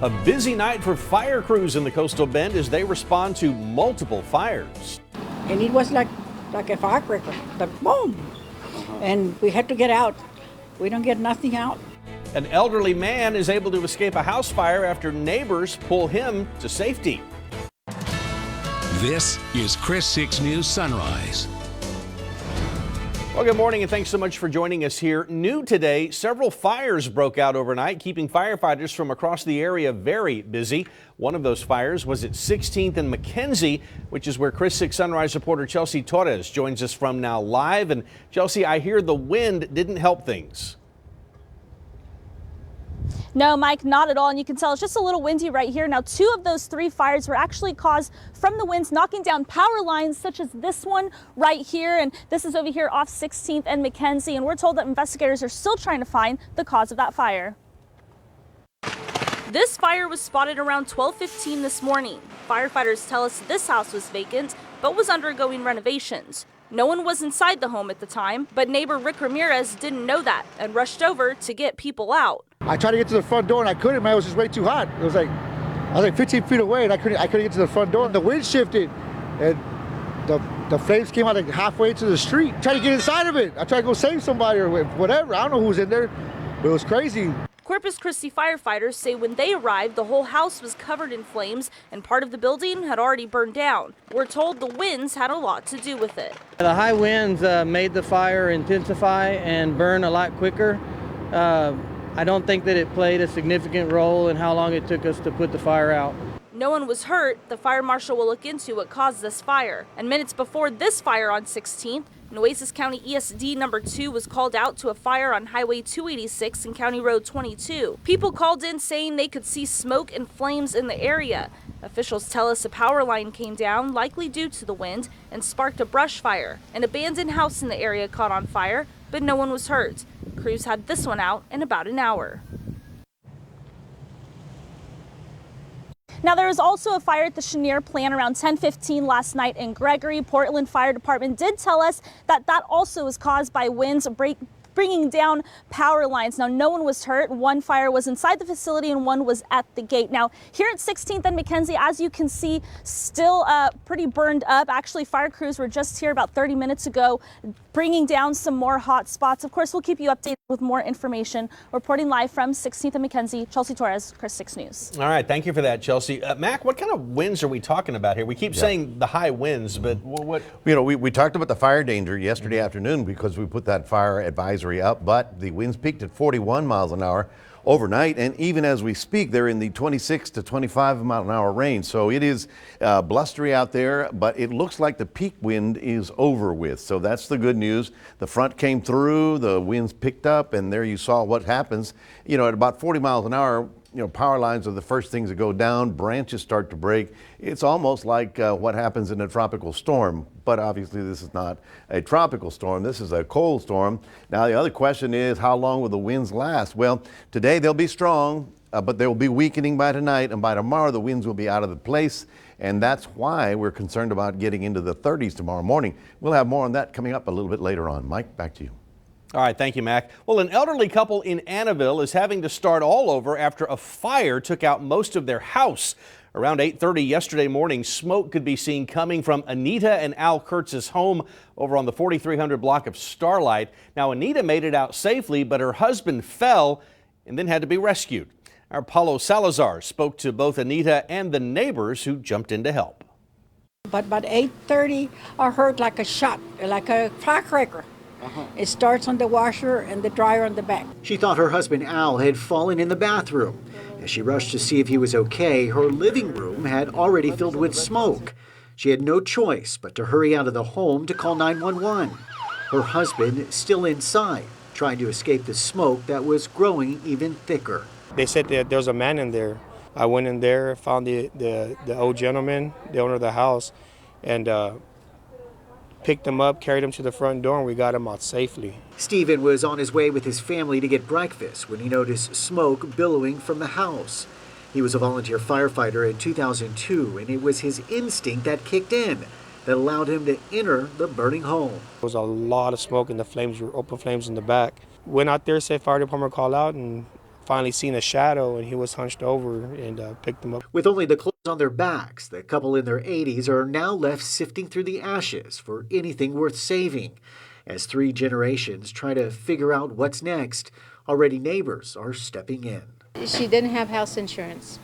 A busy night for fire crews in the coastal bend as they respond to multiple fires. And it was like a firecracker, like boom. And we had to get out. We don't get nothing out. An elderly man is able to escape a house fire after neighbors pull him to safety. This is Chris 6 News Sunrise. Well, good morning and thanks so much for joining us here. New today, several fires broke out overnight, keeping firefighters from across the area very busy. One of those fires was at 16th and McKenzie, which is where Chris 6 Sunrise reporter Chelsea Torres joins us from now live. And Chelsea, I hear the wind didn't help things. No, Mike, not at all. And you can tell it's just a little windy right here. Now, 2 of those 3 fires were actually caused from the winds knocking down power lines, such as this one right here. And this is over here off 16th and McKenzie. And we're told that investigators are still trying to find the cause of that fire. This fire was spotted around 12:15 this morning. Firefighters tell us this house was vacant, but was undergoing renovations. No one was inside the home at the time, but neighbor Rick Ramirez didn't know that and rushed over to get people out. I tried to get to the front door and I couldn't, man. It was just way too hot. I was like 15 feet away and I couldn't get to the front door. The wind shifted and the flames came out like halfway to the street. I tried to get inside of it. I tried to go save somebody or whatever. I don't know who was in there, but it was crazy. Corpus Christi firefighters say when they arrived, the whole house was covered in flames and part of the building had already burned down. We're told the winds had a lot to do with it. The high winds made the fire intensify and burn a lot quicker. I don't think that it played a significant role in how long it took us to put the fire out. No one was hurt. The fire marshal will look into what caused this fire. And minutes before this fire on 16th, Nueces County ESD number 2 was called out to a fire on Highway 286 and County Road 22. People called in saying they could see smoke and flames in the area. Officials tell us a power line came down, likely due to the wind, and sparked a brush fire. An abandoned house in the area caught on fire, but no one was hurt. Crews had this one out in about an hour. Now, there was also a fire at the Chenier plant around 10:15 last night in Gregory. Portland Fire Department did tell us that that also was caused by winds bringing down power lines. Now, no one was hurt. One fire was inside the facility and one was at the gate. Now, here at 16th and McKenzie, as you can see, still pretty burned up. Actually, fire crews were just here about 30 minutes ago, bringing down some more hot spots. Of course, we'll keep you updated with more information. Reporting live from 16th and McKenzie, Chelsea Torres, Chris 6 News. All right, thank you for that, Chelsea. Mac, what kind of winds are we talking about here? We keep saying the high winds, but what? You know, we talked about the fire danger yesterday afternoon because we put that fire advisory up, but the winds peaked at 41 miles an hour overnight, and even as we speak, they're in the 26 to 25 mile an hour range. So it is blustery out there, but it looks like the peak wind is over with. So that's the good news. The front came through, the winds picked up, and there you saw what happens. You know, at about 40 miles an hour, you know, power lines are the first things that go down, branches start to break. It's almost like what happens in a tropical storm, but obviously this is not a tropical storm. This is a cold storm. Now the other question is, how long will the winds last? Well, today they'll be strong, but they will be weakening by tonight, and by tomorrow the winds will be out of the place, and that's why we're concerned about getting into the 30s tomorrow morning. We'll have more on that coming up a little bit later on. Mike, back to you. All right, thank you, Mac. Well, an elderly couple in Annabelle is having to start all over after a fire took out most of their house. Around 8:30 yesterday morning, smoke could be seen coming from Anita and Al Kurtz's home over on the 4300 block of Starlight. Now, Anita made it out safely, but her husband fell and then had to be rescued. Our Paulo Salazar spoke to both Anita and the neighbors who jumped in to help. But about 8:30, I heard like a shot, like a firecracker. It starts on the washer and the dryer on the back. She thought her husband Al had fallen in the bathroom. As she rushed to see if he was okay, her living room had already filled with smoke. She had no choice but to hurry out of the home to call 911. Her husband still inside, trying to escape the smoke that was growing even thicker. They said that there was a man in there. I went in there, found the old gentleman, the owner of the house, and picked him up, carried him to the front door, and we got him out safely. Stephen was on his way with his family to get breakfast when he noticed smoke billowing from the house. He was a volunteer firefighter in 2002, and it was his instinct that kicked in that allowed him to enter the burning home. There was a lot of smoke, and the flames were open flames in the back. Went out there, said fire department call out, and finally seen a shadow, and he was hunched over, and picked him up. With only the clothes on their backs, the couple in their 80s are now left sifting through the ashes for anything worth saving. As 3 generations try to figure out what's next, already neighbors are stepping in. She didn't have house insurance,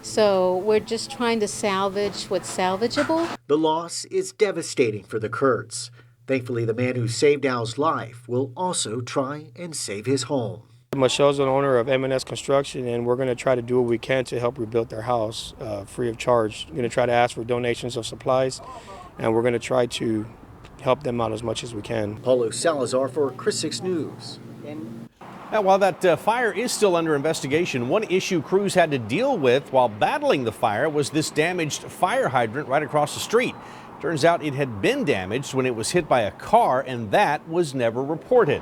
so we're just trying to salvage what's salvageable. The loss is devastating for the Kurtz. Thankfully, the man who saved Al's life will also try and save his home. Michelle's an owner of M&S Construction, and we're going to try to do what we can to help rebuild their house free of charge. We're going to try to ask for donations of supplies, and we're going to try to help them out as much as we can. Paulo Salazar for Chris 6 News. Now, while that fire is still under investigation, one issue crews had to deal with while battling the fire was this damaged fire hydrant right across the street. Turns out it had been damaged when it was hit by a car, and that was never reported.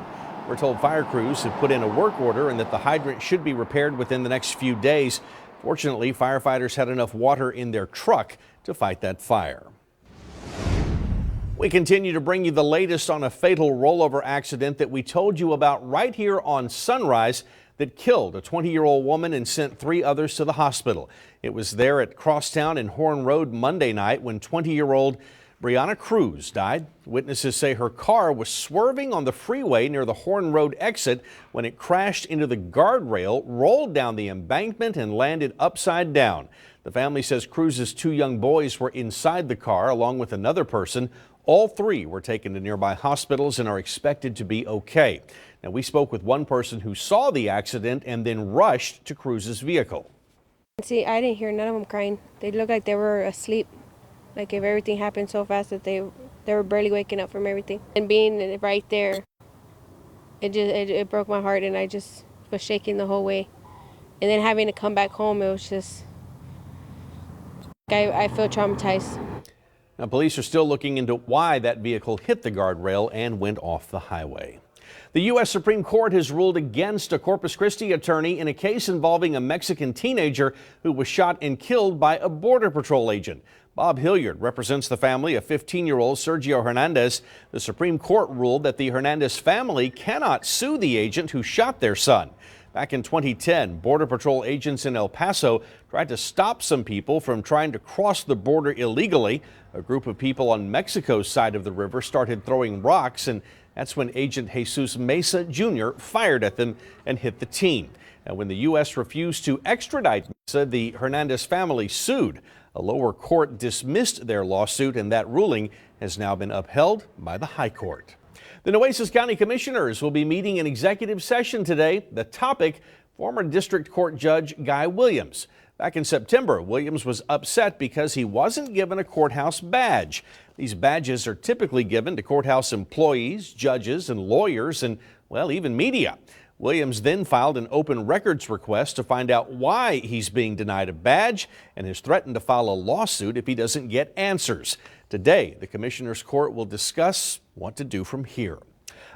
We're told fire crews have put in a work order and that the hydrant should be repaired within the next few days. Fortunately, firefighters had enough water in their truck to fight that fire. We continue to bring you the latest on a fatal rollover accident that we told you about right here on Sunrise that killed a 20-year-old woman and sent 3 others to the hospital. It was there at Crosstown and Horn Road Monday night when 20-year-old Brianna Cruz died. Witnesses say her car was swerving on the freeway near the Horn Road exit when it crashed into the guardrail, rolled down the embankment, and landed upside down. The family says Cruz's 2 young boys were inside the car along with another person. All 3 were taken to nearby hospitals and are expected to be okay. Now, we spoke with one person who saw the accident and then rushed to Cruz's vehicle. See, I didn't hear none of them crying. They looked like they were asleep. Like if everything happened so fast that they were barely waking up from everything. And being right there, it broke my heart, and I just was shaking the whole way. And then having to come back home, it was just, I feel traumatized. Now, police are still looking into why that vehicle hit the guardrail and went off the highway. The U.S. Supreme Court has ruled against a Corpus Christi attorney in a case involving a Mexican teenager who was shot and killed by a Border Patrol agent. Bob Hilliard represents the family of 15-year-old Sergio Hernandez. The Supreme Court ruled that the Hernandez family cannot sue the agent who shot their son. Back in 2010, Border Patrol agents in El Paso tried to stop some people from trying to cross the border illegally. A group of people on Mexico's side of the river started throwing rocks, and that's when Agent Jesus Mesa Jr. fired at them and hit the teen. And when the U.S. refused to extradite Mesa, the Hernandez family sued. A lower court dismissed their lawsuit, and that ruling has now been upheld by the High Court. The Nueces County Commissioners will be meeting in executive session today. The topic, former District Court Judge Guy Williams. Back in September, Williams was upset because he wasn't given a courthouse badge. These badges are typically given to courthouse employees, judges, and lawyers, and, well, even media. Williams then filed an open records request to find out why he's being denied a badge and has threatened to file a lawsuit if he doesn't get answers. Today, the Commissioners Court will discuss what to do from here.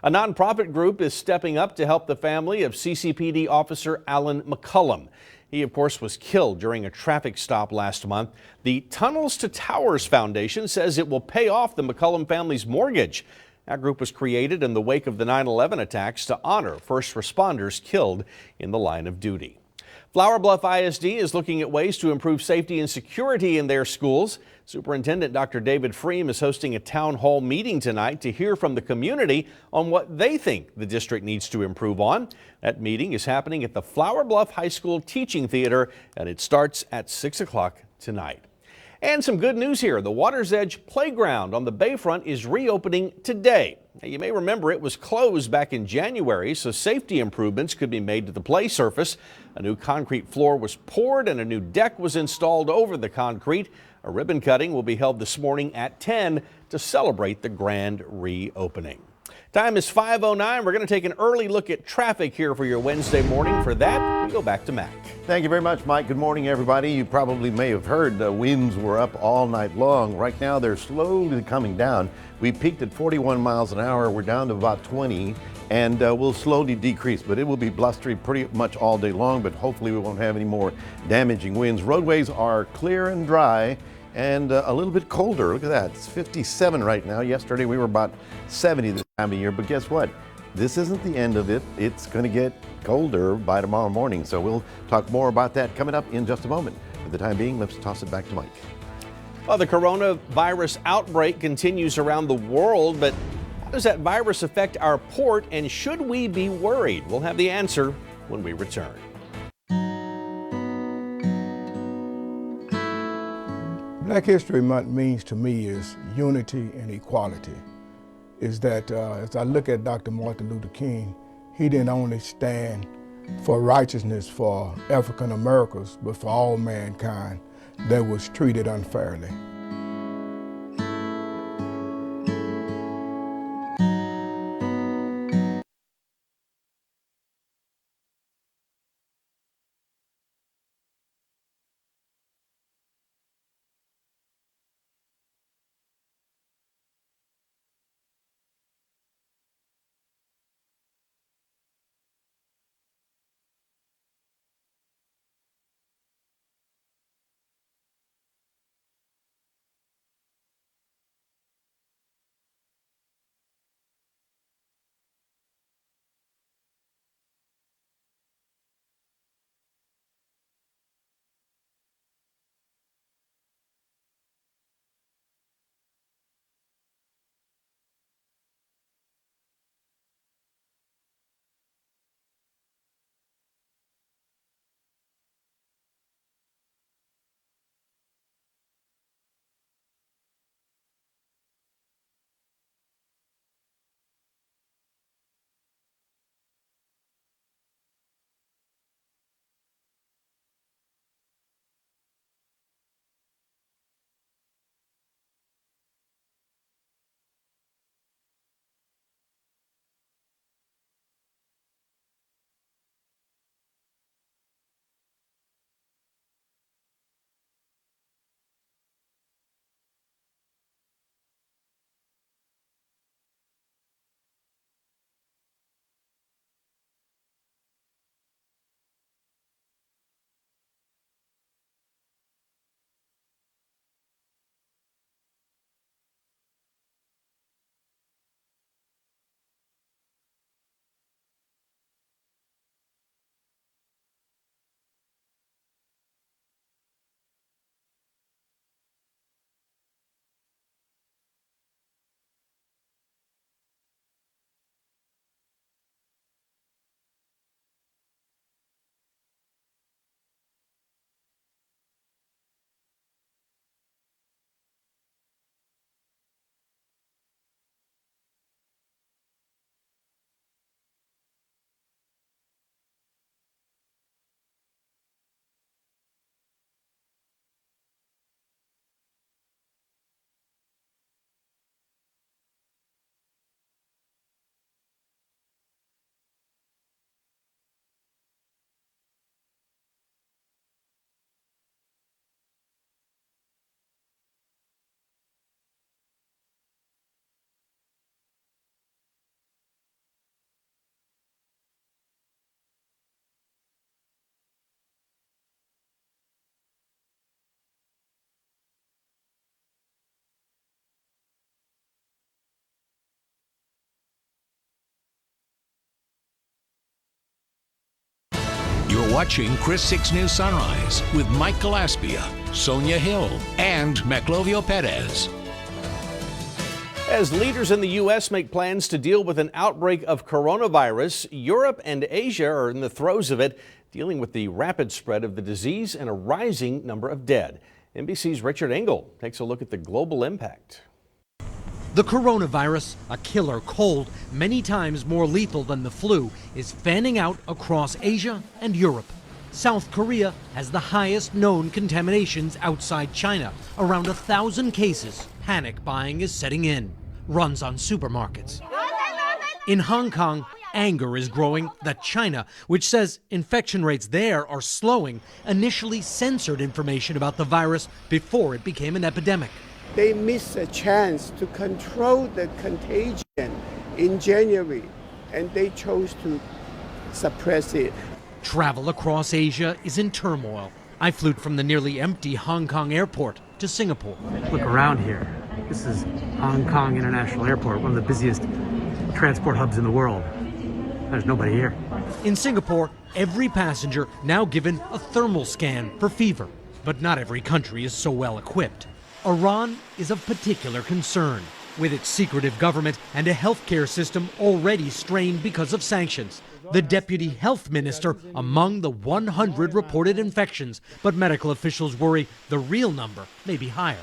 A nonprofit group is stepping up to help the family of CCPD officer Alan McCullum. He, of course, was killed during a traffic stop last month. The Tunnels to Towers Foundation says it will pay off the McCullum family's mortgage. That group was created in the wake of the 9/11 attacks to honor first responders killed in the line of duty. Flower Bluff ISD is looking at ways to improve safety and security in their schools. Superintendent Dr. David Freem is hosting a town hall meeting tonight to hear from the community on what they think the district needs to improve on. That meeting is happening at the Flower Bluff High School Teaching Theater, and it starts at 6 o'clock tonight. And some good news here. The Water's Edge Playground on the Bayfront is reopening today. Now, you may remember it was closed back in January, so safety improvements could be made to the play surface. A new concrete floor was poured and a new deck was installed over the concrete. A ribbon cutting will be held this morning at 10 to celebrate the grand reopening. Time is 5:09. We're going to take an early look at traffic here for your Wednesday morning. For that, we go back to Mac. Thank you very much, Mike. Good morning, everybody. You probably may have heard the winds were up all night long. Right now, they're slowly coming down. We peaked at 41 miles an hour. We're down to about 20, and we'll slowly decrease, but it will be blustery pretty much all day long, but hopefully we won't have any more damaging winds. Roadways are clear and dry and a little bit colder. Look at that. It's 57 right now. Yesterday we were about 70 this time of year, but guess what? this isn't the end of it. It's going to get colder by tomorrow morning. So we'll talk more about that coming up in just a moment. For the time being, let's toss it back to Mike. Well, the coronavirus outbreak continues around the world, but how does that virus affect our port, and should we be worried? We'll have the answer when we return. Black History Month means to me is unity and equality. Is that as I look at Dr. Martin Luther King, he didn't only stand for righteousness for African Americans, but for all mankind that was treated unfairly. You're watching Chris 6 News Sunrise with Mike Gillespie, Sonia Hill, and Meclovio Perez. As leaders in the U.S. make plans to deal with an outbreak of coronavirus, Europe and Asia are in the throes of it, dealing with the rapid spread of the disease and a rising number of dead. NBC's Richard Engel takes a look at the global impact. The coronavirus, a killer cold many times more lethal than the flu, is fanning out across Asia and Europe. South Korea has the highest known contaminations outside China, around 1,000 cases. Panic buying is setting in. Runs on supermarkets. In Hong Kong, anger is growing that China, which says infection rates there are slowing, initially censored information about the virus before it became an epidemic. They missed a chance to control the contagion in January, and they chose to suppress it. Travel across Asia is in turmoil. I flew from the nearly empty Hong Kong airport to Singapore. Look around here. This is Hong Kong International Airport, one of the busiest transport hubs in the world. There's nobody here. In Singapore, every passenger now given a thermal scan for fever. But not every country is so well equipped. Iran is of particular concern, with its secretive government and a healthcare system already strained because of sanctions. The deputy health minister among the 100 reported infections, but medical officials worry the real number may be higher.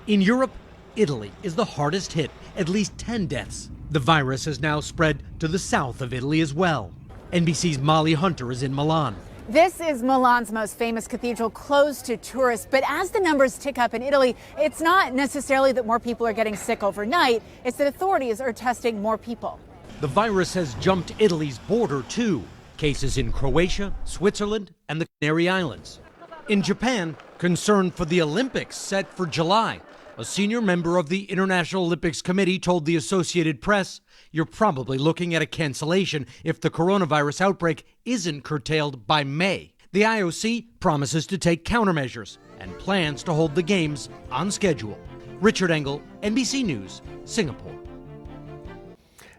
In Europe, Italy is the hardest hit, at least 10 deaths. The virus has now spread to the south of Italy as well. NBC's Molly Hunter is in Milan. This is Milan's most famous cathedral, closed to tourists. But as the numbers tick up in Italy, it's not necessarily that more people are getting sick overnight. It's that authorities are testing more people. The virus has jumped Italy's border, too. Cases in Croatia, Switzerland, and the Canary Islands. In Japan, concern for the Olympics set for July. A senior member of the International Olympics Committee told the Associated Press, "You're probably looking at a cancellation if the coronavirus outbreak isn't curtailed by May." The IOC promises to take countermeasures and plans to hold the games on schedule. Richard Engel, NBC News, Singapore.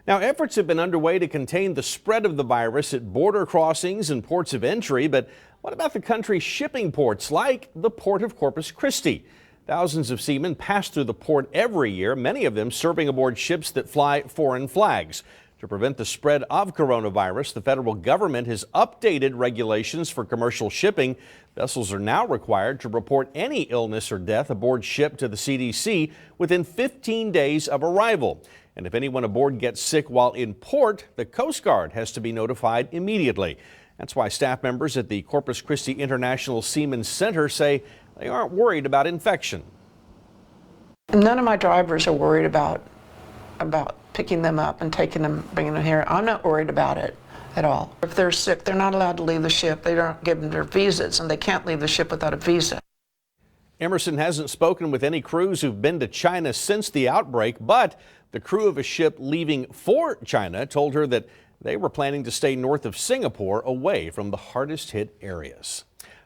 Now, efforts have been underway to contain the spread of the virus at border crossings and ports of entry, but what about the country's shipping ports like the Port of Corpus Christi? Thousands of seamen pass through the port every year, many of them serving aboard ships that fly foreign flags. To prevent the spread of coronavirus, the federal government has updated regulations for commercial shipping. Vessels are now required to report any illness or death aboard ship to the CDC within 15 days of arrival. And if anyone aboard gets sick while in port, the Coast Guard has to be notified immediately. That's why staff members at the Corpus Christi International Seamen's Center say they aren't worried about infection. None of my drivers are worried about picking them up and taking them, bringing them here. I'm not worried about it at all. If they're sick, they're not allowed to leave the ship. They don't give them their visas, and they can't leave the ship without a visa. Emerson hasn't spoken with any crews who've been to China since the outbreak, but the crew of a ship leaving for China told her that they were planning to stay north of Singapore, away from the hardest hit areas.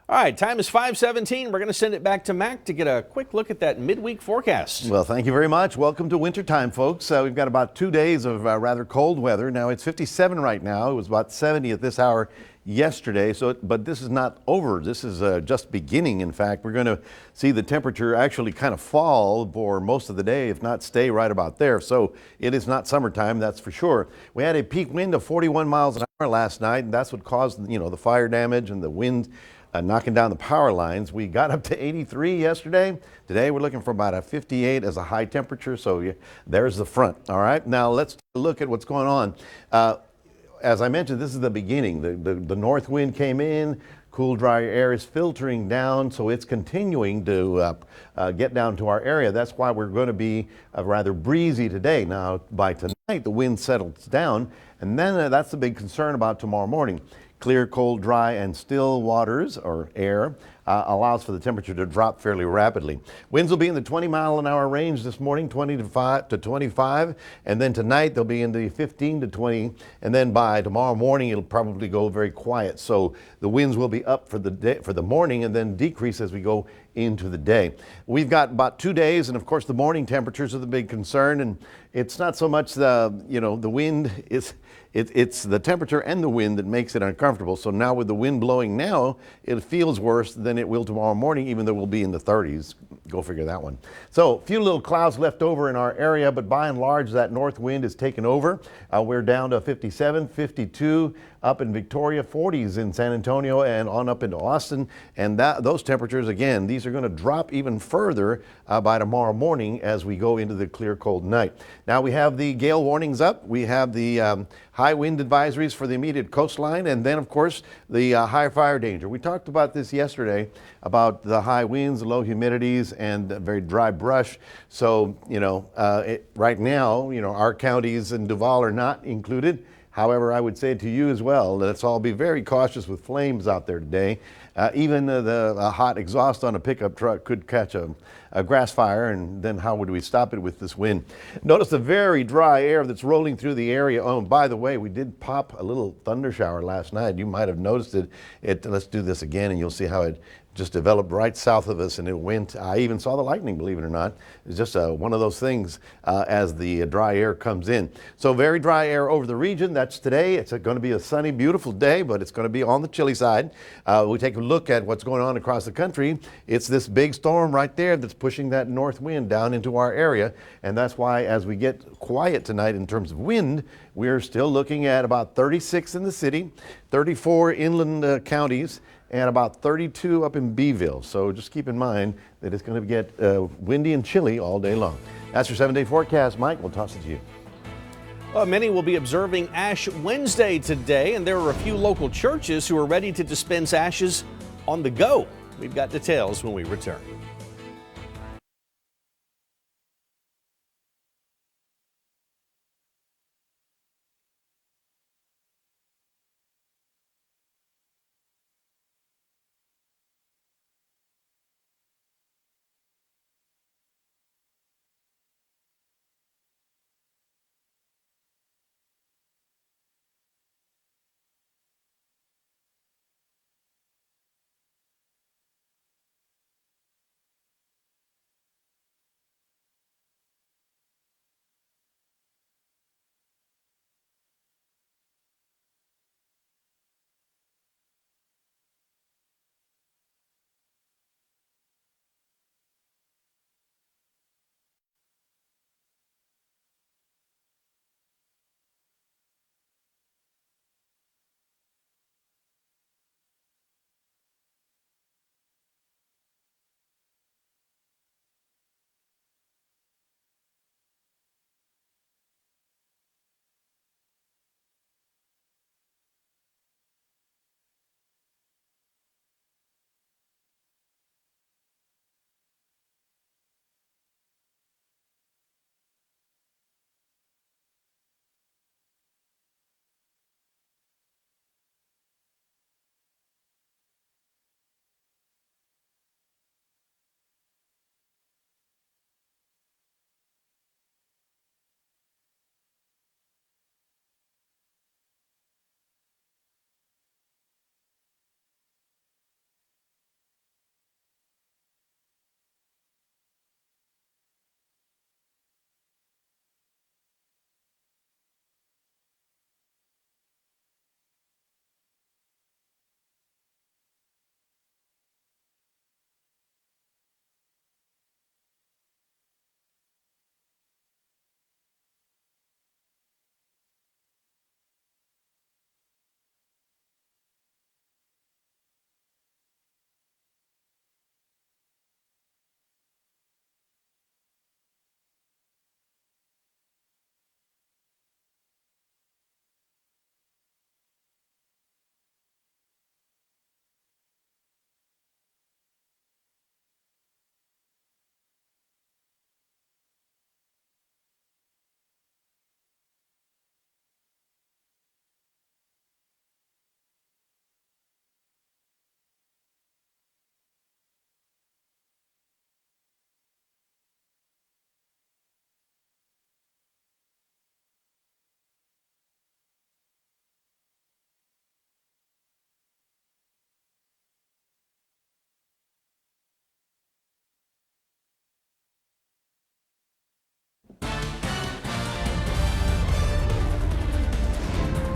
All right, time is 5:17. We're going to send it back to Mac to get a quick look at that midweek forecast. Well, thank you very much. Welcome to wintertime, folks. We've got about 2 days of rather cold weather. Now, it's 57 right now. It was about 70 at this hour yesterday, but this is not over. This is just beginning. In fact, we're going to see the temperature actually kind of fall for most of the day, if not stay right about there. So it is not summertime, that's for sure. We had a peak wind of 41 miles an hour last night, and that's what caused, the fire damage and the wind knocking down the power lines. We got up to 83 yesterday. Today we're looking for about a 58 as a high temperature, so there's the front. All right, now let's look at what's going on. As I mentioned, this is the beginning. The north wind came in, cool, dry air is filtering down, so it's continuing to get down to our area. That's why we're going to be rather breezy today. Now, by tonight, the wind settles down, and then that's the big concern about tomorrow morning. Clear, cold, dry, and still waters or air allows for the temperature to drop fairly rapidly. Winds will be in the 20-mile-an-hour range this morning, 20 to 25, and then tonight they'll be in the 15 to 20, and then by tomorrow morning it'll probably go very quiet. So the winds will be up for the day, for the morning, and then decrease as we go into the day. We've got about 2 days, and of course the morning temperatures are the big concern, and it's not so much the wind, it's the temperature and the wind that makes it uncomfortable. So now with the wind blowing now, it feels worse than it will tomorrow morning, even though we'll be in the 30s. Go figure that one. So a few little clouds left over in our area, but by and large that north wind is taken over. We're down to 57, 52 up in Victoria, 40s in San Antonio, and on up into Austin. And those temperatures, again, these are going to drop even further by tomorrow morning as we go into the clear, cold night. Now we have the gale warnings up. We have the high wind advisories for the immediate coastline, and then, of course, the high fire danger. We talked about this yesterday, about the high winds, low humidities, and very dry brush. So, right now, our counties in Duval are not included. However, I would say to you as well, let's all be very cautious with flames out there today. Even the hot exhaust on a pickup truck could catch a grass fire, and then how would we stop it with this wind? Notice the very dry air that's rolling through the area. Oh, and by the way, we did pop a little thunder shower last night. You might have noticed it. Let's do this again, and you'll see how it just developed right south of us, and it went. I even saw the lightning, believe it or not. It's just one of those things as the dry air comes in. So very dry air over the region. That's today. It's going to be a sunny, beautiful day, but it's going to be on the chilly side. We take a look at what's going on across the country. It's this big storm right there that's pushing that north wind down into our area, and that's why as we get quiet tonight in terms of wind, we're still looking at about 36 in the city, 34 inland counties, and about 32 up in Beeville. So just keep in mind that it's going to get windy and chilly all day long. That's your 7-day forecast. Mike, we'll toss it to you. Well, many will be observing Ash Wednesday today, and there are a few local churches who are ready to dispense ashes on the go. We've got details when we return.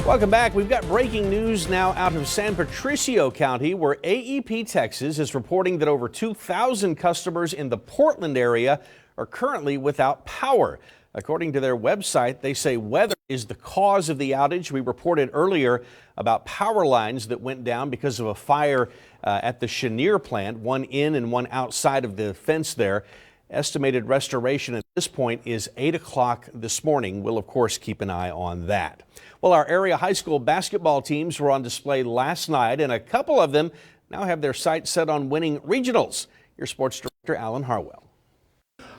Welcome back. We've got breaking news now out of San Patricio County, where AEP Texas is reporting that over 2,000 customers in the Portland area are currently without power. According to their website, they say weather is the cause of the outage. We reported earlier about power lines that went down because of a fire at the Chenier plant, one in and one outside of the fence there. Estimated restoration at this point is 8 o'clock this morning. We'll, of course, keep an eye on that. Well, our area high school basketball teams were on display last night, and a couple of them now have their sights set on winning regionals. Your sports director, Alan Harwell.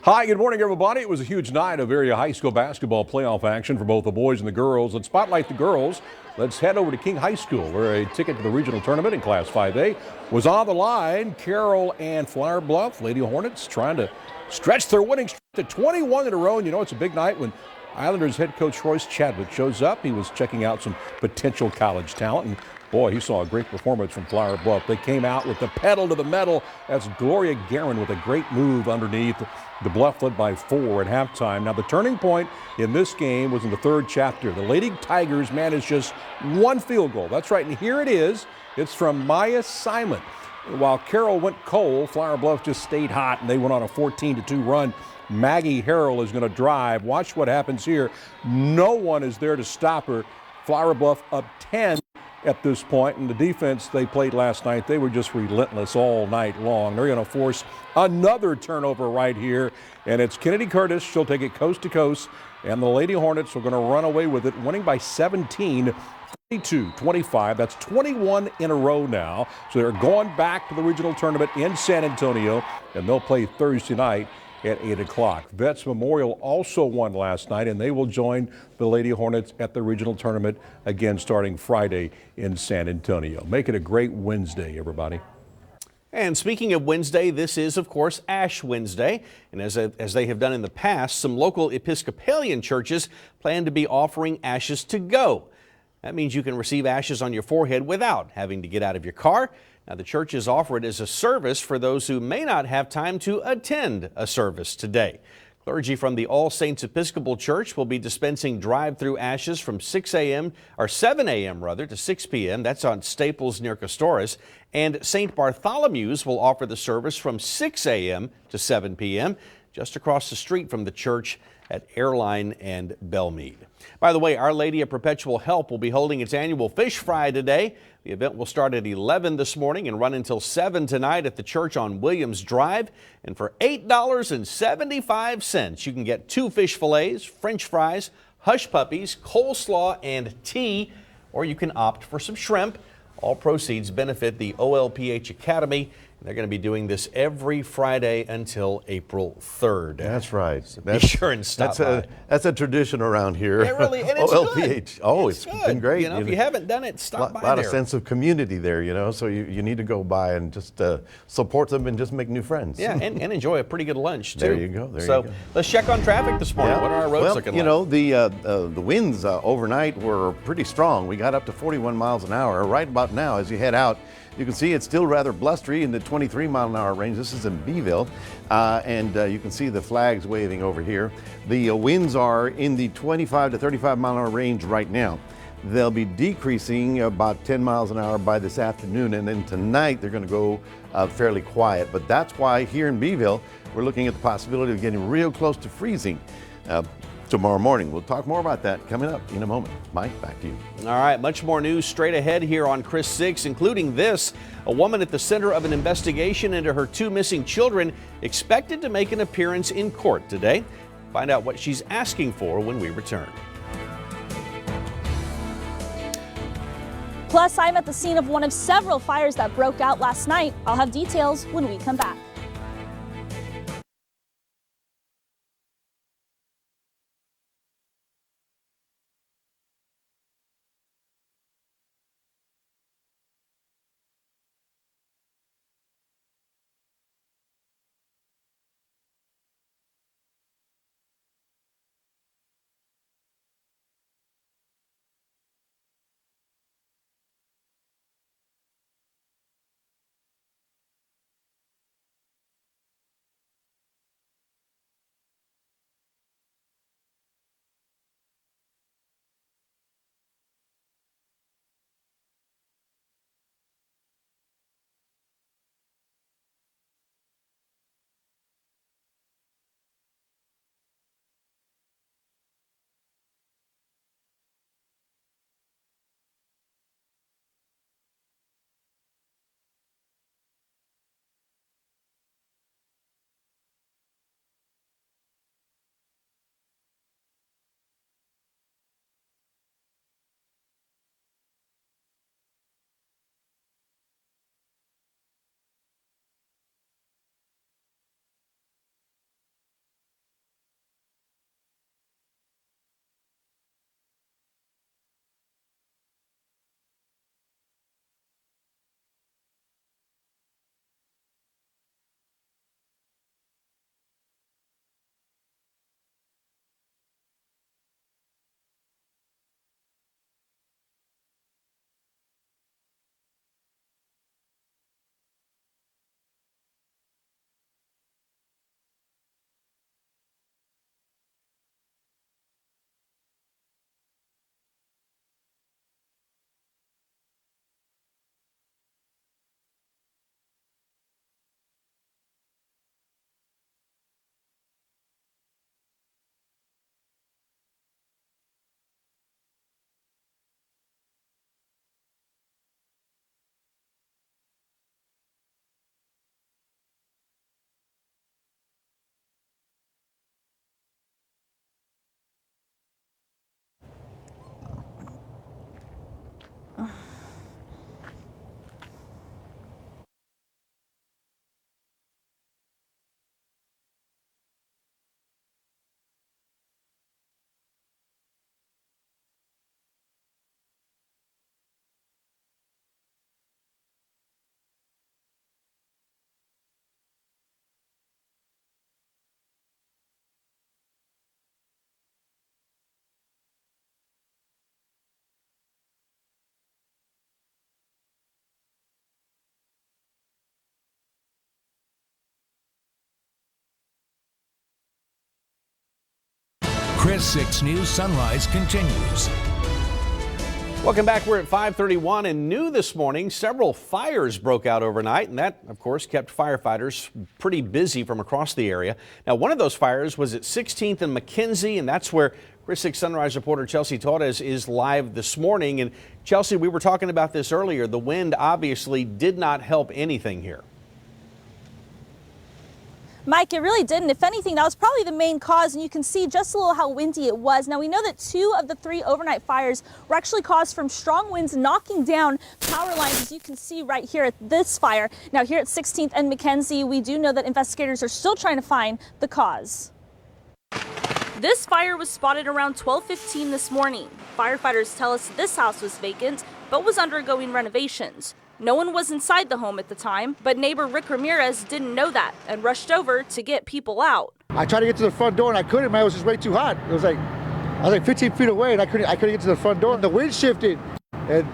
Hi, good morning, everybody. It was a huge night of area high school basketball playoff action for both the boys and the girls. Let's spotlight the girls. Let's head over to King High School, where a ticket to the regional tournament in Class 5A was on the line. Carroll and Flower Bluff, Lady Hornets, trying to stretch their winning streak to 21 in a row. And you know, it's a big night when Islanders head coach Royce Chadwick shows up. He was checking out some potential college talent. And Boy, he saw a great performance from Flower Bluff. They came out with the pedal to the metal. That's Gloria Guerin with a great move underneath. The Bluff led by 4 at halftime. Now, the turning point in this game was in the 3rd chapter. The Lady Tigers managed just 1 field goal. That's right, and here it is. It's from Maya Simon. While Carroll went cold, Flower Bluff just stayed hot, and they went on a 14-2 run. Maggie Harrell is going to drive. Watch what happens here. No one is there to stop her. Flower Bluff up 10 at this point, and the defense they played last night, they were just relentless all night long. They're going to force another turnover right here, and it's Kennedy Curtis. She'll take it coast to coast, and the Lady Hornets are going to run away with it, winning by 17, 22-25. That's 21 in a row now. So they're going back to the regional tournament in San Antonio, and they'll play Thursday night at 8 o'clock. Vets Memorial also won last night, and they will join the Lady Hornets at the regional tournament again starting Friday in San Antonio. Make it a great Wednesday, everybody. And speaking of Wednesday, this is, of course, Ash Wednesday. And as they have done in the past, some local Episcopalian churches plan to be offering ashes to go. That means you can receive ashes on your forehead without having to get out of your car. Now, the churches offer it as a service for those who may not have time to attend a service today. Clergy from the All Saints Episcopal Church will be dispensing drive-through ashes from 7 a.m. to 6 p.m. That's on Staples near Castores. And St. Bartholomew's will offer the service from 6 a.m. to 7 p.m. just across the street from the church at Airline and Belmead. By the way, Our Lady of Perpetual Help will be holding its annual Fish Fry today. The event will start at 11 this morning and run until 7 tonight at the church on Williams Drive. And for $8.75, you can get 2 fish fillets, French fries, hush puppies, coleslaw, and tea, or you can opt for some shrimp. All proceeds benefit the OLPH Academy. They're going to be doing this every Friday until April 3rd. That's right. So be sure and stop by. That's a tradition around here. It really, and it's OLPH. good. Oh, it's been great. You know, if you haven't done it, stop by there. A lot there. of sense of community there, you know, so you need to go by and just support them and just make new friends. Yeah, and enjoy a pretty good lunch, too. There you go. So let's check on traffic this morning. Yeah. What are our roads looking like? You know, the winds overnight were pretty strong. We got up to 41 miles an hour. Right about now, as you head out, you can see it's still rather blustery in the 23-mile-an-hour range. This is in Beeville, and you can see the flags waving over here. The winds are in the 25 to 35-mile-an-hour range right now. They'll be decreasing about 10 miles an hour by this afternoon, and then tonight they're going to go fairly quiet. But that's why here in Beeville, we're looking at the possibility of getting real close to freezing tomorrow morning. We'll talk more about that coming up in a moment. Mike, back to you. All right, much more news straight ahead here on Chris 6, including this. A woman at the center of an investigation into her 2 missing children expected to make an appearance in court today. Find out what she's asking for when we return. Plus, I'm at the scene of one of several fires that broke out last night. I'll have details when we come back. Chris 6 News Sunrise continues. Welcome back. We're at 5:31 and new this morning. Several fires broke out overnight, and that, of course, kept firefighters pretty busy from across the area. Now, one of those fires was at 16th and McKenzie, and that's where Chris 6 Sunrise reporter Chelsea Torres is live this morning. And Chelsea, we were talking about this earlier. The wind obviously did not help anything here. Mike, it really didn't. If anything, that was probably the main cause, and you can see just a little how windy it was. Now, we know that 2 of the 3 overnight fires were actually caused from strong winds knocking down power lines, as you can see right here at this fire. Now, here at 16th and McKenzie, we do know that investigators are still trying to find the cause. This fire was spotted around 12:15 this morning. Firefighters tell us this house was vacant, but was undergoing renovations. No one was inside the home at the time, but neighbor Rick Ramirez didn't know that and rushed over to get people out. I tried to get to the front door and I couldn't, man. It was just way too hot. I was like 15 feet away and I couldn't get to the front door. The wind shifted and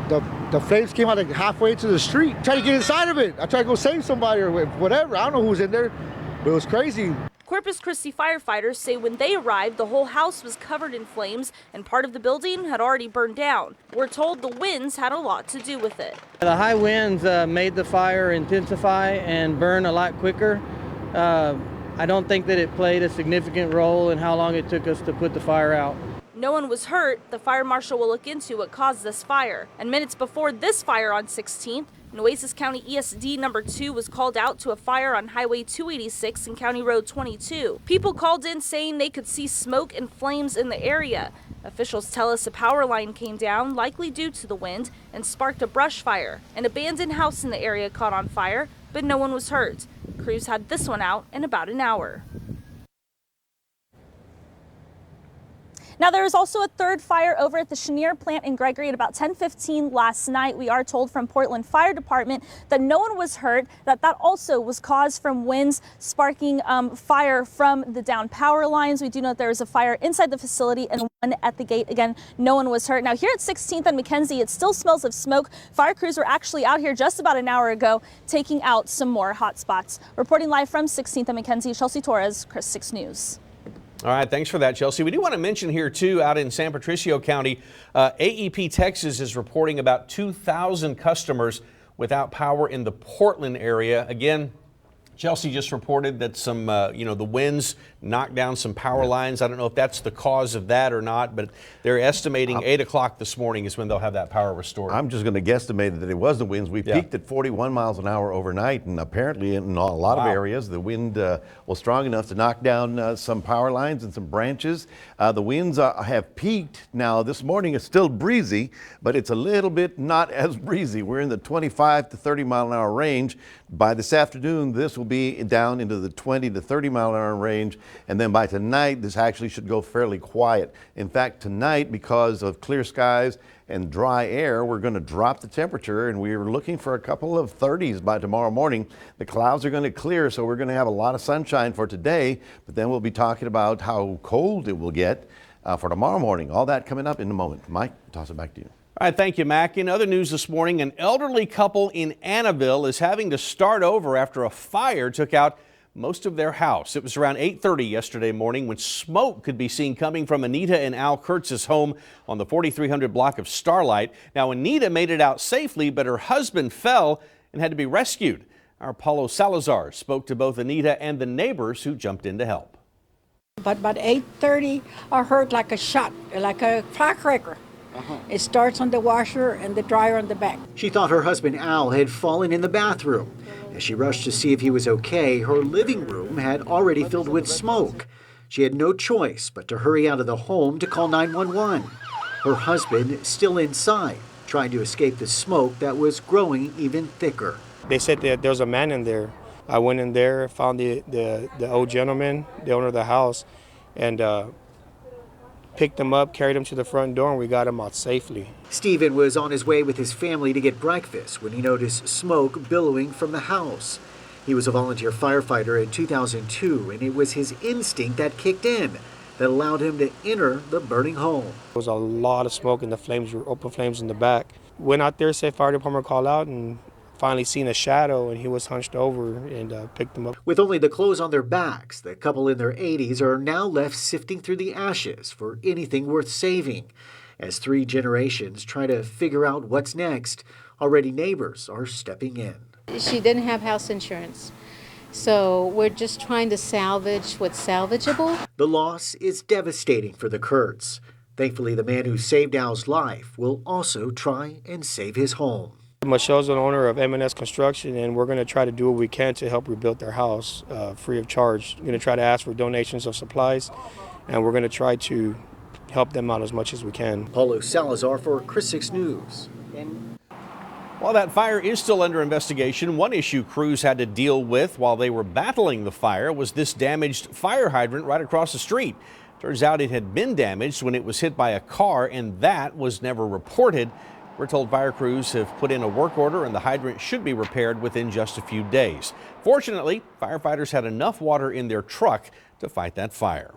the flames came out like halfway to the street. I tried to get inside of it. I tried to go save somebody or whatever. I don't know who was in there, but it was crazy. Corpus Christi firefighters say when they arrived, the whole house was covered in flames and part of the building had already burned down. We're told the winds had a lot to do with it. The high winds made the fire intensify and burn a lot quicker. I don't think that it played a significant role in how long it took us to put the fire out. No one was hurt. The fire marshal will look into what caused this fire. And minutes before this fire on 16th, Nueces County ESD number 2 was called out to a fire on Highway 286 and County Road 22. People called in saying they could see smoke and flames in the area. Officials tell us a power line came down, likely due to the wind, and sparked a brush fire. An abandoned house in the area caught on fire, but no one was hurt. Crews had this one out in about an hour. Now, there was also a third fire over at the Chenier plant in Gregory at about 10:15 last night. We are told from Portland Fire Department that no one was hurt, that also was caused from winds sparking fire from the down power lines. We do know that there was a fire inside the facility and one at the gate. Again, no one was hurt. Now, here at 16th and McKenzie, it still smells of smoke. Fire crews were actually out here just about an hour ago taking out some more hot spots. Reporting live from 16th and McKenzie, Chelsea Torres, Chris 6 News. All right, thanks for that, Chelsea. We do want to mention here, too, out in San Patricio County, AEP Texas is reporting about 2,000 customers without power in the Portland area. Again, Chelsea just reported that some, the winds knocked down some power lines. I don't know if that's the cause of that or not, but they're estimating 8 o'clock this morning is when they'll have that power restored. I'm just going to guesstimate that it was the winds. We peaked at 41 miles an hour overnight, and apparently in a lot of areas, the wind was strong enough to knock down some power lines and some branches. The winds have peaked. Now, this morning it's still breezy, but it's a little bit not as breezy. We're in the 25 to 30 mile an hour range. By this afternoon, this will be down into the 20 to 30 mile an hour range. And then by tonight, this actually should go fairly quiet. In fact, tonight, because of clear skies and dry air, we're going to drop the temperature, and we're looking for a couple of 30s by tomorrow morning. The clouds are going to clear, so we're going to have a lot of sunshine for today, but then we'll be talking about how cold it will get for tomorrow morning. All that coming up in a moment. Mike, toss it back to you. All right, thank you, Mac. In other news this morning, an elderly couple in Annabelle is having to start over after a fire took out most of their house. It was around 8:30 yesterday morning when smoke could be seen coming from Anita and Al Kurtz's home on the 4300 block of Starlight. Now, Anita made it out safely, but her husband fell and had to be rescued. Our Paulo Salazar spoke to both Anita and the neighbors who jumped in to help. But about 8:30, I heard like a shot, like a firecracker. It starts on the washer and the dryer on the back. She thought her husband Al had fallen in the bathroom. As she rushed to see if he was okay, her living room had already filled with smoke. She had no choice but to hurry out of the home to call 911. Her husband still inside, trying to escape the smoke that was growing even thicker. They said that there was a man in there. I went in there, found the old gentleman, the owner of the house, and picked him up, carried him to the front door, and we got him out safely. Stephen was on his way with his family to get breakfast when he noticed smoke billowing from the house. He was a volunteer firefighter in 2002, and it was his instinct that kicked in that allowed him to enter the burning home. There was a lot of smoke, and the flames were open flames in the back. Went out there, said fire department call out, and finally seen a shadow, and he was hunched over, and picked him up. With only the clothes on their backs, the couple in their 80s are now left sifting through the ashes for anything worth saving. As 3 generations try to figure out what's next, already neighbors are stepping in. She didn't have house insurance, so we're just trying to salvage what's salvageable. The loss is devastating for the Kurtz. Thankfully, the man who saved Al's life will also try and save his home. Michelle's an owner of M&S Construction, and we're going to try to do what we can to help rebuild their house free of charge. We're going to try to ask for donations of supplies, and we're going to try to help them out as much as we can. Paulo Salazar for Chris 6 News. While that fire is still under investigation, one issue crews had to deal with while they were battling the fire was this damaged fire hydrant right across the street. Turns out it had been damaged when it was hit by a car, and that was never reported. We're told fire crews have put in a work order and the hydrant should be repaired within just a few days. Fortunately, firefighters had enough water in their truck to fight that fire.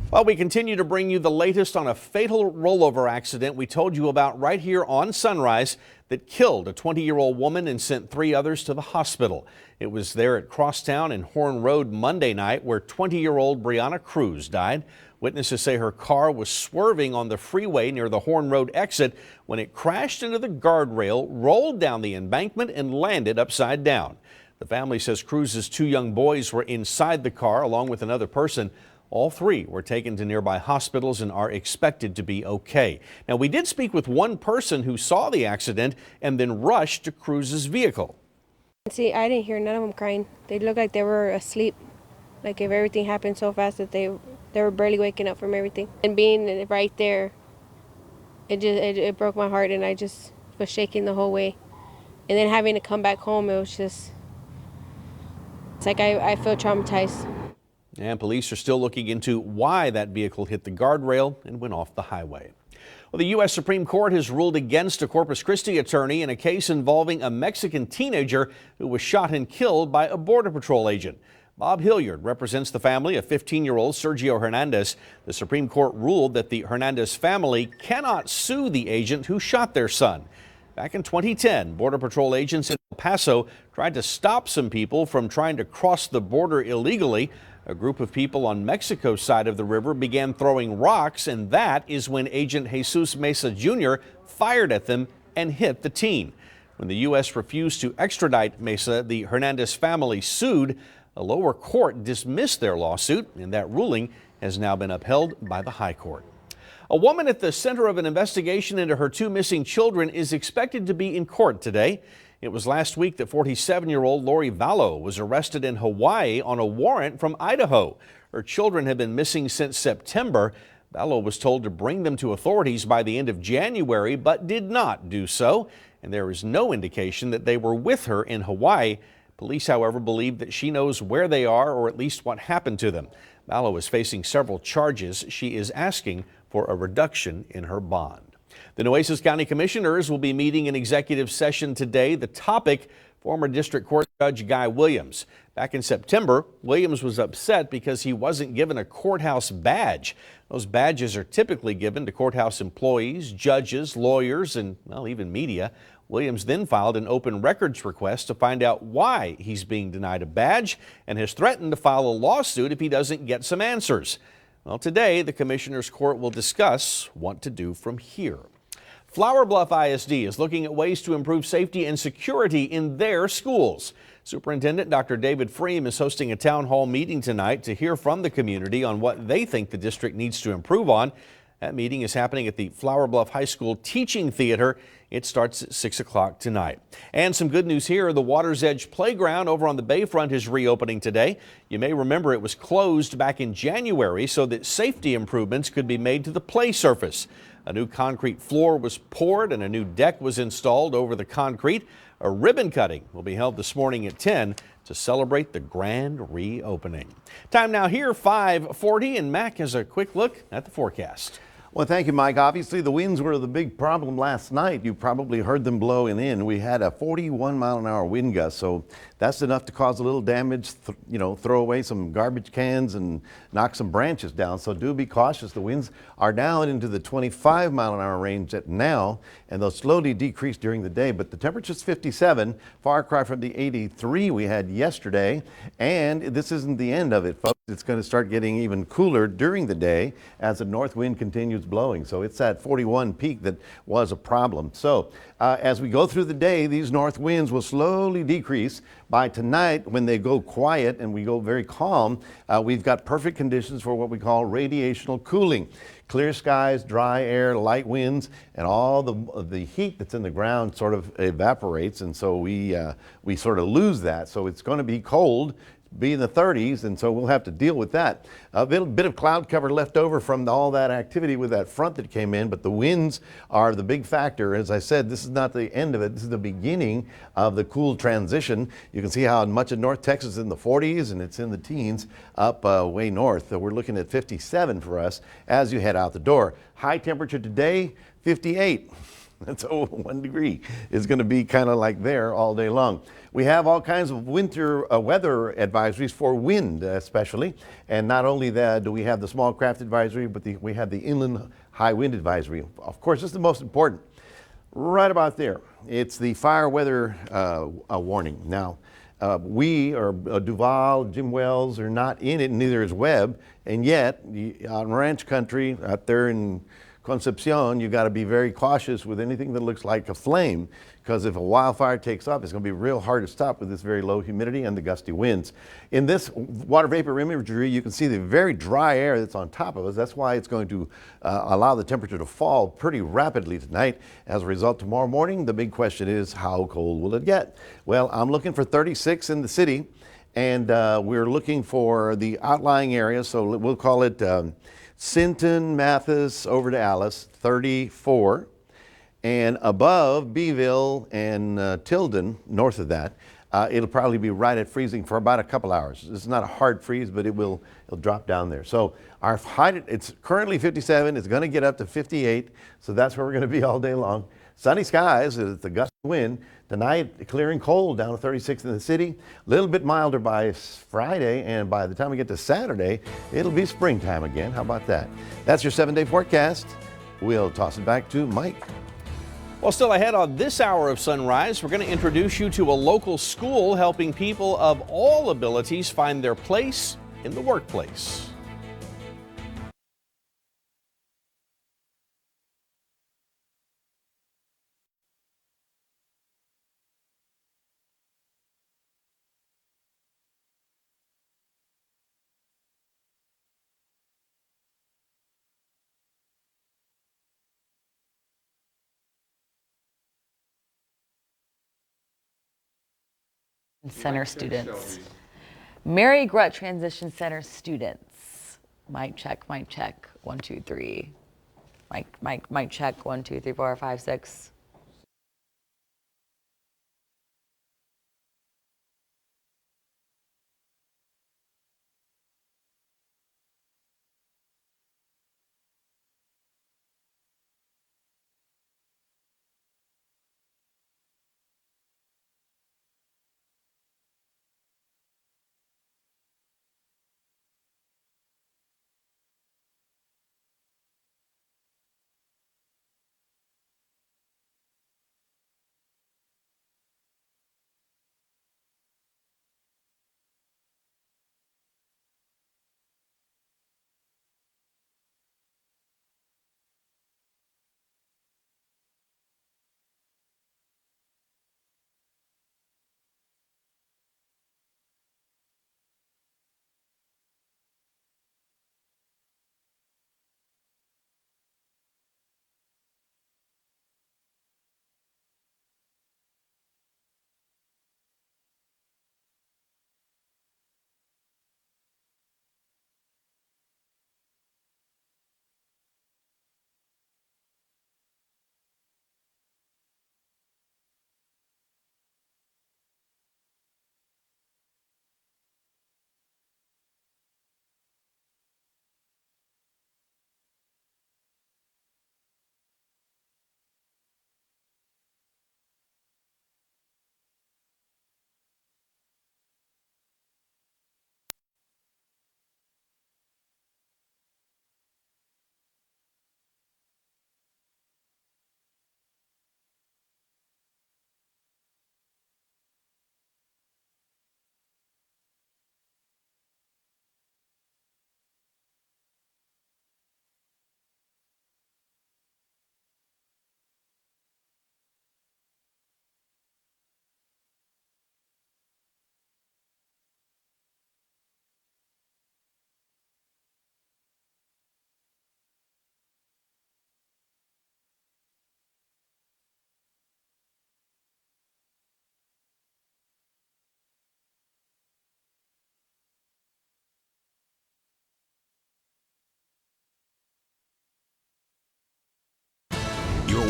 Well, we continue to bring you the latest on a fatal rollover accident we told you about right here on Sunrise that killed a 20-year-old woman and sent 3 others to the hospital. It was there at Crosstown and Horn Road Monday night where 20-year-old Brianna Cruz died. Witnesses say her car was swerving on the freeway near the Horn Road exit when it crashed into the guardrail, rolled down the embankment, and landed upside down. The family says Cruz's 2 young boys were inside the car along with another person. All 3 were taken to nearby hospitals and are expected to be okay. Now, we did speak with one person who saw the accident and then rushed to Cruz's vehicle. See, I didn't hear none of them crying. They looked like they were asleep. Like if everything happened so fast that they were barely waking up from everything. And being right there, it broke my heart, and I just was shaking the whole way. And then having to come back home, it was just, it's like I feel traumatized. And police are still looking into why that vehicle hit the guardrail and went off the highway. Well, the U.S. Supreme Court has ruled against a Corpus Christi attorney in a case involving a Mexican teenager who was shot and killed by a Border Patrol agent. Bob Hilliard represents the family of 15-year-old Sergio Hernandez. The Supreme Court ruled that the Hernandez family cannot sue the agent who shot their son. Back in 2010, Border Patrol agents in El Paso tried to stop some people from trying to cross the border illegally. A group of people on Mexico's side of the river began throwing rocks, and that is when Agent Jesus Mesa Jr. fired at them and hit the teen. When the U.S. refused to extradite Mesa, the Hernandez family sued. A lower court dismissed their lawsuit, and that ruling has now been upheld by the High Court. A woman at the center of an investigation into her 2 missing children is expected to be in court today. It was last week that 47-year-old Lori Vallow was arrested in Hawaii on a warrant from Idaho. Her children have been missing since September. Vallow was told to bring them to authorities by the end of January, but did not do so. And there is no indication that they were with her in Hawaii. Police, however, believe that she knows where they are, or at least what happened to them. Vallow is facing several charges. She is asking for a reduction in her bond. The Nueces County Commissioners will be meeting in executive session today. The topic, former District Court Judge Guy Williams. Back in September, Williams was upset because he wasn't given a courthouse badge. Those badges are typically given to courthouse employees, judges, lawyers, and, well, even media. Williams then filed an open records request to find out why he's being denied a badge and has threatened to file a lawsuit if he doesn't get some answers. Well, today, the Commissioners Court will discuss what to do from here. Flower Bluff ISD is looking at ways to improve safety and security in their schools. Superintendent Dr. David Freem is hosting a town hall meeting tonight to hear from the community on what they think the district needs to improve on. That meeting is happening at the Flower Bluff High School Teaching Theater. It starts at 6 o'clock tonight. And some good news here. The Water's Edge Playground over on the Bayfront is reopening today. You may remember it was closed back in January so that safety improvements could be made to the play surface. A new concrete floor was poured and a new deck was installed over the concrete. A ribbon cutting will be held this morning at 10 to celebrate the grand reopening. Time now here, 5:40, and Mac has a quick look at the forecast. Well, thank you, Mike. Obviously, the winds were the big problem last night. You probably heard them blowing in. We had a 41-mile-an-hour wind gust, so that's enough to cause a little damage, throw away some garbage cans and knock some branches down. So do be cautious. The winds are down into the 25-mile-an-hour range at now, and they'll slowly decrease during the day. But the temperature's 57, far cry from the 83 we had yesterday. And this isn't the end of it, folks. It's going to start getting even cooler during the day as the north wind continues blowing. So it's that 41 peak that was a problem. So as we go through the day, these north winds will slowly decrease. By tonight, when they go quiet and we go very calm, we've got perfect conditions for what we call radiational cooling. Clear skies, dry air, light winds, and all the heat that's in the ground sort of evaporates, and so we sort of lose that. So it's going to be cold, be in the 30s, and so we'll have to deal with that. A little bit of cloud cover left over from all that activity with that front that came in, but the winds are the big factor. As I said, this is not the end of it. This is the beginning of the cool transition. You can see how much of North Texas is in the 40s, and it's in the teens up way north. So we're looking at 57 for us as you head out the door. High temperature today, 58. So 1 degree is going to be kind of like there all day long. We have all kinds of winter weather advisories for wind especially. And not only that do we have the small craft advisory, but we have the inland high wind advisory. Of course, this is the most important. Right about there. It's the fire weather warning. Now, we or Duval, Jim Wells are not in it, neither is Webb. And yet, on ranch country out there in Concepcion, you got to be very cautious with anything that looks like a flame, because if a wildfire takes off, it's going to be real hard to stop with this very low humidity and the gusty winds. In this water vapor imagery, you can see the very dry air that's on top of us. That's why it's going to allow the temperature to fall pretty rapidly tonight. As a result, tomorrow morning, the big question is, how cold will it get? Well, I'm looking for 36 in the city, and we're looking for the outlying areas, so we'll call it Sinton, Mathis, over to Alice, 34. And above Beeville and Tilden, north of that, it'll probably be right at freezing for about a couple hours. It's not a hard freeze, but it'll drop down there. So our height, it's currently 57. It's going to get up to 58. So that's where we're going to be all day long. Sunny skies, it's a gust of wind. Tonight, clearing cold down to 36 in the city. A little bit milder by Friday, and by the time we get to Saturday, it'll be springtime again. How about that? That's your 7-day forecast. We'll toss it back to Mike. Well, still ahead on this hour of Sunrise, we're going to introduce you to a local school helping people of all abilities find their place in the workplace. Center students. Mary Grutt Transition Center students. Mic check, 1, 2, 3. Mic check, 1, 2, 3, 4, 5, 6.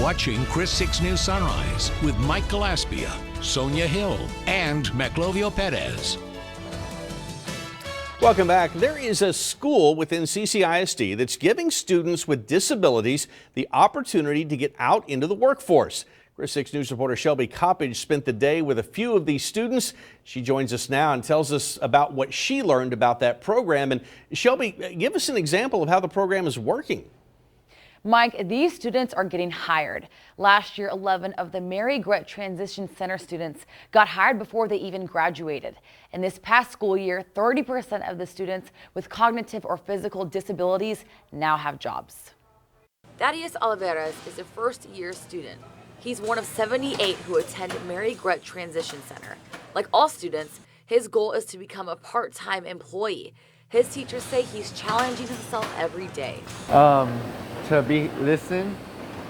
watching Chris 6 News Sunrise with Mike Gillespie, Sonia Hill, and Meclovio Perez. Welcome back. There is a school within CCISD that's giving students with disabilities the opportunity to get out into the workforce. Chris 6 News reporter Shelby Coppage spent the day with a few of these students. She joins us now and tells us about what she learned about that program. And Shelby, give us an example of how the program is working. Mike, these students are getting hired. Last year, 11 of the Mary Gret Transition Center students got hired before they even graduated. And this past school year, 30% of the students with cognitive or physical disabilities now have jobs. Thaddeus Oliveras is a first-year student. He's one of 78 who attend Mary Gret Transition Center. Like all students, his goal is to become a part-time employee. His teachers say he's challenging himself every day. To listen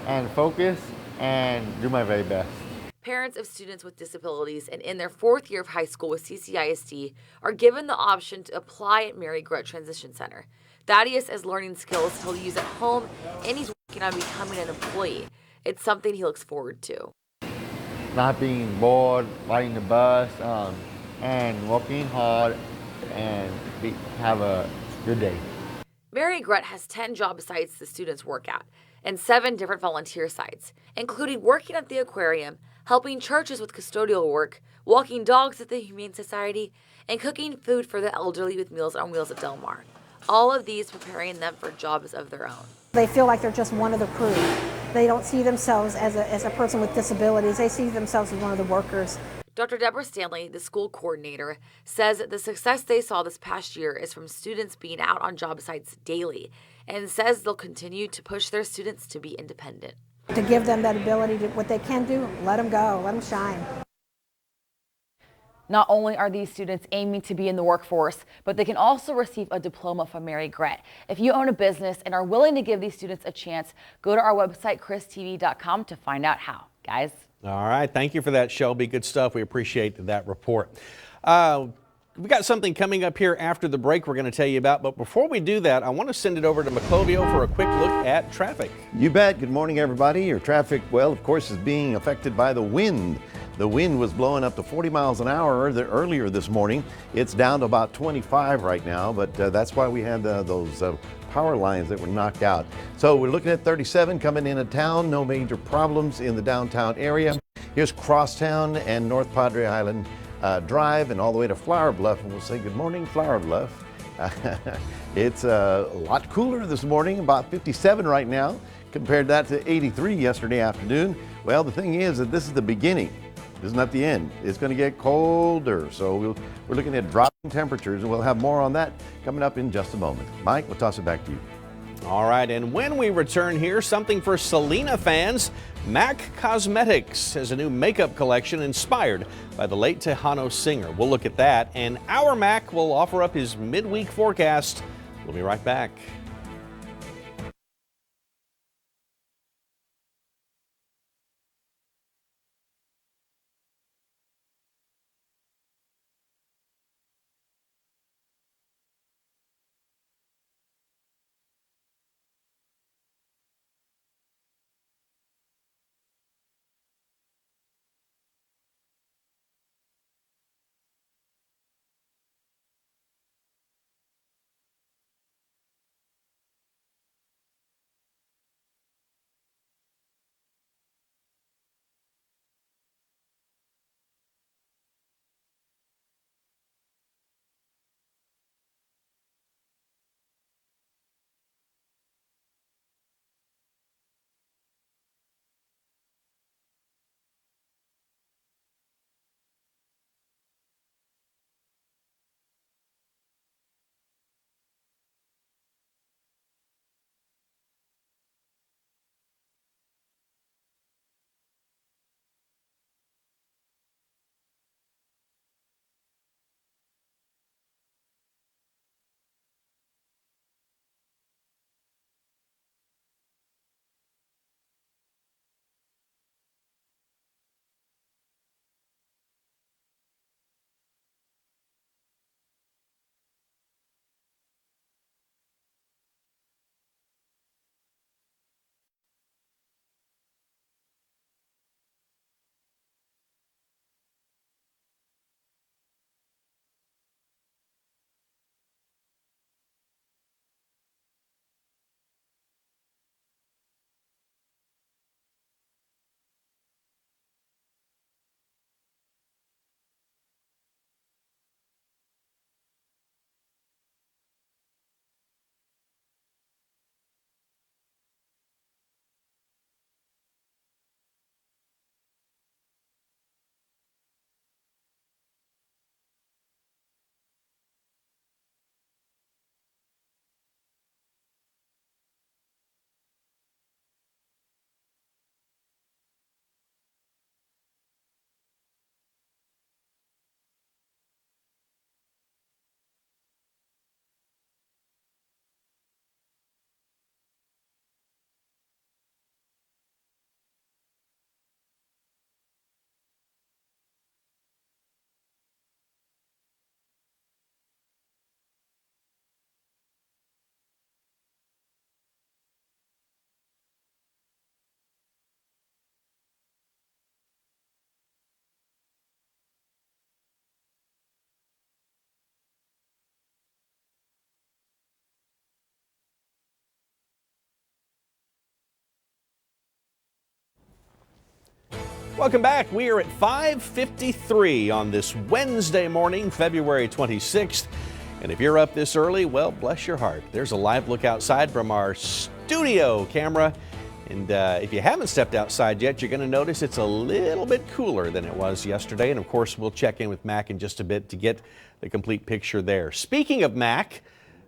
and focus and do my very best. Parents of students with disabilities and in their 4th year of high school with CCISD are given the option to apply at Mary Gret Transition Center. Thaddeus is learning skills he'll use at home, and he's working on becoming an employee. It's something he looks forward to. Not being bored, riding the bus, and working hard and have a good day. Mary Gret has 10 job sites the students work at and 7 different volunteer sites, including working at the aquarium, helping churches with custodial work, walking dogs at the Humane Society, and cooking food for the elderly with Meals on Wheels at Del Mar. All of these preparing them for jobs of their own. They feel like they're just one of the crew. They don't see themselves as a person with disabilities. They see themselves as one of the workers. Dr. Deborah Stanley, the school coordinator, says the success they saw this past year is from students being out on job sites daily, and says they'll continue to push their students to be independent. To give them that ability to what they can do, let them go, let them shine. Not only are these students aiming to be in the workforce, but they can also receive a diploma from Mary Gret. If you own a business and are willing to give these students a chance, go to our website, christv.com, to find out how. Guys. All right. Thank you for that, Shelby. Good stuff. We appreciate that report. We got something coming up here after the break we're going to tell you about. But before we do that, I want to send it over to Meclovio for a quick look at traffic. You bet. Good morning, everybody. Your traffic, well, of course, is being affected by the wind. The wind was blowing up to 40 miles an hour earlier this morning. It's down to about 25 right now, but that's why we had those power lines that were knocked out. So we're looking at 37 coming into town. No major problems in the downtown area. Here's Crosstown and North Padre Island Drive and all the way to Flower Bluff. And we'll say good morning, Flower Bluff. It's a lot cooler this morning, about 57 right now. Compared that to 83 yesterday afternoon. Well, the thing is that this is the beginning. This is not the end. It's going to get colder. So we're looking at dropping temperatures, and we'll have more on that coming up in just a moment. Mike, we'll toss it back to you. All right, and when we return here, something for Selena fans. MAC Cosmetics has a new makeup collection inspired by the late Tejano singer. We'll look at that, and our MAC will offer up his midweek forecast. We'll be right back. Welcome back. We are at 5:53 on this Wednesday morning, February 26th. And if you're up this early, well, bless your heart. There's a live look outside from our studio camera. And if you haven't stepped outside yet, you're going to notice it's a little bit cooler than it was yesterday. And of course, we'll check in with Mac in just a bit to get the complete picture there. Speaking of Mac,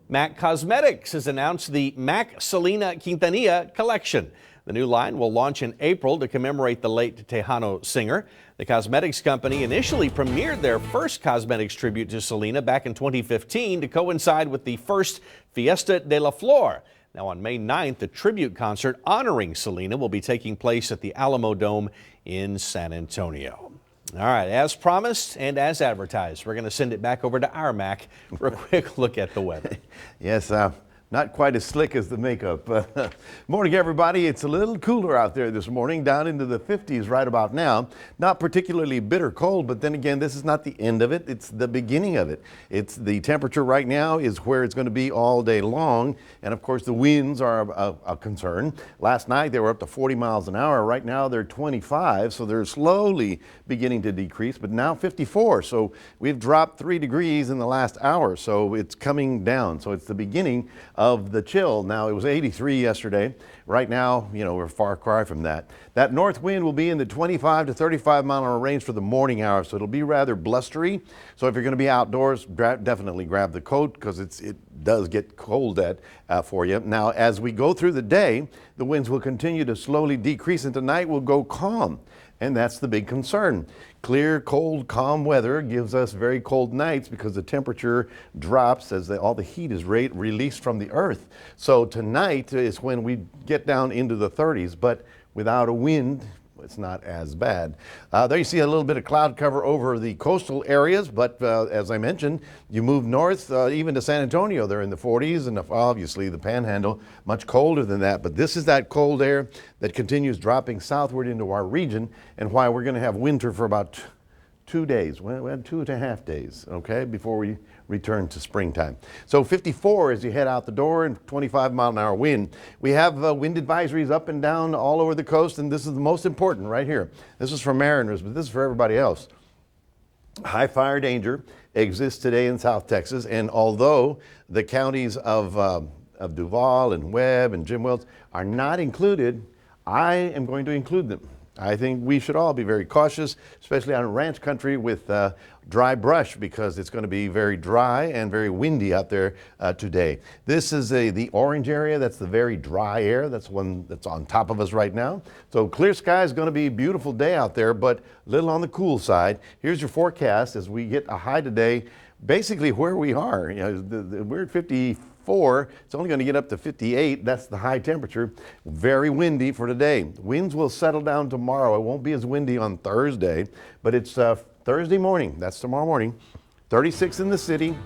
Mac Cosmetics has announced the Mac Selena Quintanilla collection. The new line will launch in April to commemorate the late Tejano singer. The cosmetics company initially premiered their first cosmetics tribute to Selena back in 2015 to coincide with the first Fiesta de la Flor. Now on May 9th, the tribute concert honoring Selena will be taking place at the Alamo Dome in San Antonio. All right, as promised and as advertised, we're going to send it back over to our Mac for a quick look at the weather. Yes, not quite as slick as the makeup. Morning, everybody. It's a little cooler out there this morning, down into the 50s right about now. Not particularly bitter cold, but then again, this is not the end of it. It's the beginning of it. It's the temperature right now is where it's going to be all day long. And of course, the winds are a concern. Last night, they were up to 40 miles an hour. Right now, they're 25, so they're slowly beginning to decrease, but now 54. So we've dropped 3 degrees in the last hour, so it's coming down. So it's the beginning of the chill. Now, it was 83 yesterday. Right now, we're a far cry from that. That north wind will be in the 25 to 35 mile an hour range for the morning hours, so it'll be rather blustery. So if you're going to be outdoors, definitely grab the coat because it does get cold for you. Now, as we go through the day, the winds will continue to slowly decrease, and tonight will go calm. And that's the big concern. Clear, cold, calm weather gives us very cold nights because the temperature drops as all the heat is released from the earth. So tonight is when we get down into the 30s, but without a wind, it's not as bad. There you see a little bit of cloud cover over the coastal areas, but as I mentioned, you move north, even to San Antonio, they're in the 40s, and obviously the Panhandle, much colder than that. But this is that cold air that continues dropping southward into our region, and why we're going to have winter for about 2 days. We had 2.5 days, okay, before we return to springtime. So 54 as you head out the door and 25 mile an hour wind. We have wind advisories up and down all over the coast, and this is the most important right here. This is for mariners, but this is for everybody else. High fire danger exists today in South Texas, and although the counties of Duval and Webb and Jim Wells are not included, I am going to include them. I think we should all be very cautious, especially on ranch country with dry brush, because it's going to be very dry and very windy out there today. This is the orange area. That's the very dry air. That's one that's on top of us right now. So clear sky is going to be a beautiful day out there, but a little on the cool side. Here's your forecast as we get a high today, basically where we are. We're at 54. It's only going to get up to 58. That's the high temperature. Very windy for today. Winds will settle down tomorrow. It won't be as windy on Thursday, but it's Thursday morning. That's tomorrow morning. 36 in the city,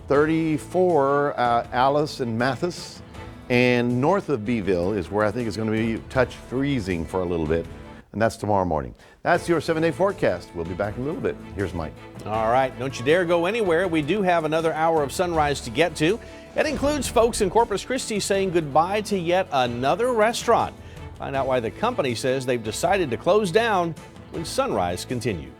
34 Alice and Mathis, and north of Beeville is where I think it's going to be touch freezing for a little bit, and that's tomorrow morning. That's your 7-day forecast. We'll be back in a little bit. Here's Mike. All right, don't you dare go anywhere. We do have another hour of sunrise to get to. It includes folks in Corpus Christi saying goodbye to yet another restaurant. Find out why the company says they've decided to close down when sunrise continues.